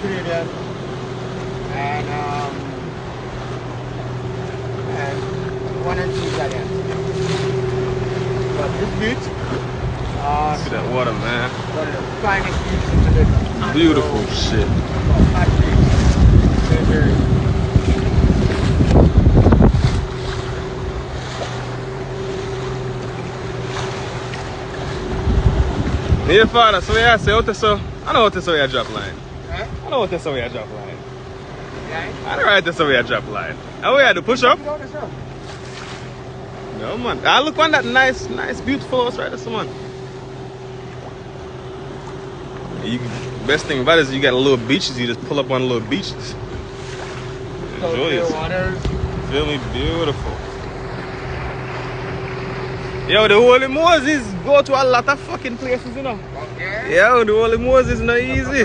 Canadian. And one or two Italian. But this beach, See that water, man. one of the finest beaches in Jamaica. Beautiful shit. Hot beach. Very. Yeah, father, so yeah, say what so I know what this way I drop line. Huh? I know what this way I drop line. Yeah? I know right this way I drop line. How we had to push up? Go this up. No man. I look on that nice, beautiful house right there, man. You best thing about it is you got a little beaches, you just pull up on little beaches. Enjoy it. Waters. Feel me? Beautiful. Yo, the Holy Moses go to a lot of fucking places, you know. Okay. Yo, the Holy Moses not easy.